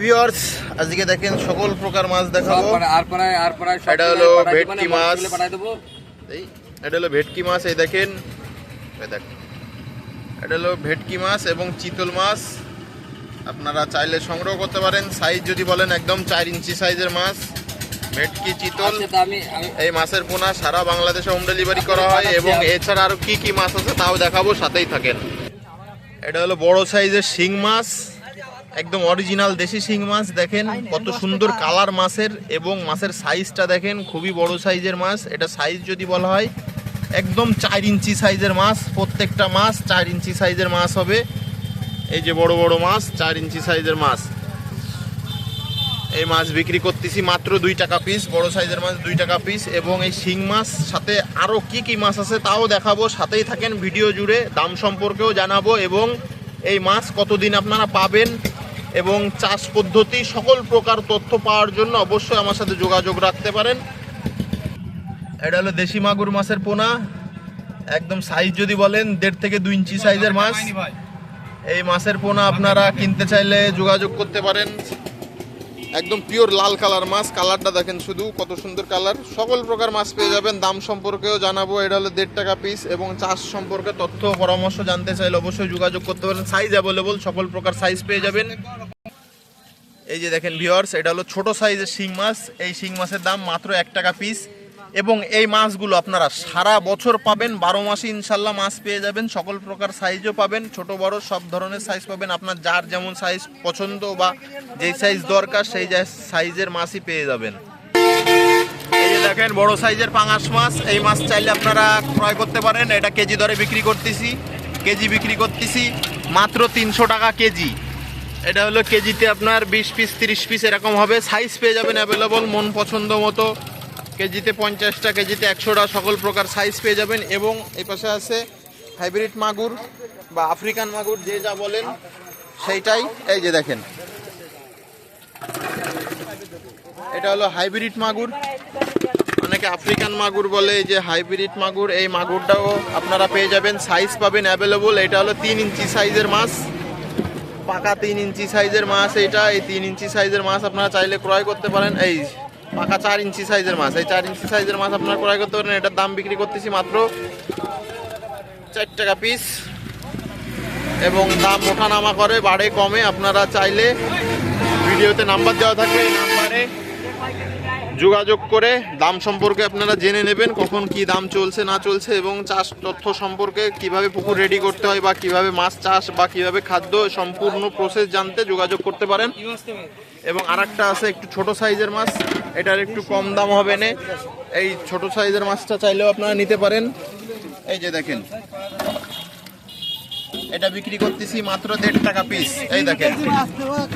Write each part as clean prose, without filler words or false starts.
Viewers, আজকে দেখেন সকল প্রকার মাছ দেখাবো। এটা হলো ভেটকি মাছ, এটা হলো ভেটকি মাছ। এই দেখেন, এটা হলো ভেটকি মাছ এবং চিতল মাছ। আপনারা চাইলে সংগ্রহ করতে পারেন। সাইজ যদি বলেন একদম 4 ইঞ্চি সাইজের মাছ। ভেটকি, চিতল, এই মাছের পোনা সারা বাংলাদেশে হোম ডেলিভারি করা হয়। এবং এছাড়া আরো কি কি মাছ আছে তাও দেখাবো, সাথেই থাকেন। এটা হলো বড় সাইজের শিং মাছ, একদম অরিজিনাল দেশি শিং মাছ। দেখেন কত সুন্দর কালার মাছের, এবং মাছের সাইজটা দেখেন, খুবই বড় সাইজের মাছ। এটা সাইজ যদি বলা হয় একদম 4 ইঞ্চি সাইজের মাছ। প্রত্যেকটা মাছ 4 ইঞ্চি সাইজের মাছ হবে। এই যে বড় বড় মাছ, 4 ইঞ্চি সাইজের মাছ। এই মাছ বিক্রি করতেছি মাত্র 2 টাকা পিস। বড় সাইজের মাছ 2 টাকা পিস। এবং এই শিং মাছ সাথে আরও কি কি মাছ আছে তাও দেখাবো, সাথেই থাকেন ভিডিও জুড়ে। দাম সম্পর্কেও জানাবো, এবং এই মাছ কতদিন আপনারা পাবেন এবং চাষ পদ্ধতি সকল প্রকার তথ্য পাওয়ার জন্য অবশ্যই আমার সাথে যোগাযোগ রাখতে পারেন। এটা হলো দেশি মাগুর মাছের পোনা, একদম সাইজ যদি বলেন 1.5 থেকে 2 ইঞ্চি সাইজের মাছ। এই মাছের পোনা আপনারা কিনতে চাইলে যোগাযোগ করতে পারেন। একদম পিওর লাল কালার মাছ, কালারটা দেখেন শুধু কত সুন্দর কালার। সকল প্রকার মাছ পেয়ে যাবেন, দাম সম্পর্কেও জানাবো। এটা হলো 1.5 টাকা পিস। এবং চাষ সম্পর্কে তথ্য পরামর্শ জানতে চাইলে অবশ্যই যোগাযোগ করতে পারেন। সাইজ অ্যাভেলেবল, সকল প্রকার সাইজ পেয়ে যাবেন। এই যে দেখেন ভিউয়ার্স, এটা হলো ছোট সাইজের শিং মাছ। এই শিং মাছের দাম মাত্র 1 টাকা পিস। এবং এই মাছগুলো আপনারা সারা বছর পাবেন, 12 মাসে ইনশাল্লাহ মাছ পেয়ে যাবেন। সকল প্রকার সাইজও পাবেন, ছোট বড় সব ধরনের সাইজ পাবেন। আপনার যার যেমন সাইজ পছন্দ বা যেই সাইজ দরকার সেই সাইজের মাছই পেয়ে যাবেন। এই যে দেখেন বড় সাইজের পাঙাশ মাছ। এই মাছ চাইলে আপনারা ক্রয় করতে পারেন। এটা কেজি দরে বিক্রি করতেছি, বিক্রি করতেছি মাত্র 300 টাকা কেজি। এটা হলো কেজিতে আপনার 20 পিস 30 পিস এরকম হবে। সাইজ পেয়ে যাবেন অ্যাভেলেবল মন পছন্দ মতো। কেজিতে 50টা, কেজিতে 100টা, সকল প্রকার সাইজ পেয়ে যাবেন। এবং এই পাশে আছে হাইব্রিড মাগুর বা আফ্রিকান মাগুর, যে যা বলেন সেইটাই। এই যে দেখেন, এটা হলো হাইব্রিড মাগুর, অনেকে আফ্রিকান মাগুর বলে। এই যে হাইব্রিড মাগুর, এই মাগুরটাও আপনারা পেয়ে যাবেন। সাইজ পাবেন অ্যাভেলেবল। এটা হলো 3 ইঞ্চি সাইজের মাছ, পাকা 3 ইঞ্চি সাইজের মাছ। এইটা এই 3 ইঞ্চি সাইজের মাছ আপনারা চাইলে ক্রয় করতে পারেন। এই পাকা 4 ইঞ্চি সাইজের মাছ, এই 4 ইঞ্চি সাইজের মাছ আপনারা ক্রয় করতে পারেন। এটার দাম বিক্রি করতেছি মাত্র 4 টাকা পিস। এবং দাম ওঠানামা করে, বাড়ে কমে। আপনারা চাইলে ভিডিওতে নাম্বার দেওয়া থাকবে, এই নাম্বারে যোগাযোগ করে দাম সম্পর্কে আপনারা জেনে নেবেন, কখন কি দাম চলছে না চলছে, এবং চাষ তথ্য সম্পর্কে কিভাবে পুকুর রেডি করতে হয় বা কিভাবে মাছ চাষ বা কিভাবে খাদ্য, সম্পূর্ণ প্রসেস জানতে যোগাযোগ করতে পারেন। এবং আরেকটা আছে একটু ছোট সাইজের মাছ, এটার একটু কম দাম হবে না। এই ছোট সাইজের মাছটা চাইলেও আপনারা নিতে পারেন। এই যে দেখেন, এটা বিক্রি করতেছি মাত্র 1.5 টাকা পিস। এই দেখেন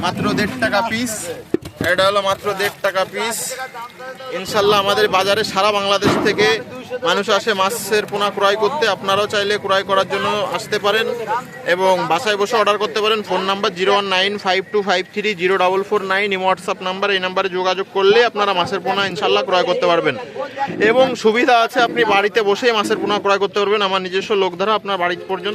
মাত্র 1.5 টাকা পিস। এটা হলো মাত্র 1.5 টাকা পিস। ইনশাল্লাহ আমাদের বাজারে সারা বাংলাদেশ থেকে মানুষ আসে মাছের পোনা ক্রয় করতে। আপনারাও চাইলে ক্রয় করার জন্য আসতে পারেন এবং বাসায় বসে অর্ডার করতে পারেন। Phone number 019525304449, WhatsApp number. এই নাম্বারে যোগাযোগ করলে আপনারা মাছের পোনা ইনশাল্লাহ ক্রয় করতে পারবেন। এবং সুবিধা আছে, আপনি বাড়িতে বসেই মাছের পোনা ক্রয় করতে পারবেন। আমার নিজস্ব লোক দ্বারা আপনার বাড়ি পর্যন্ত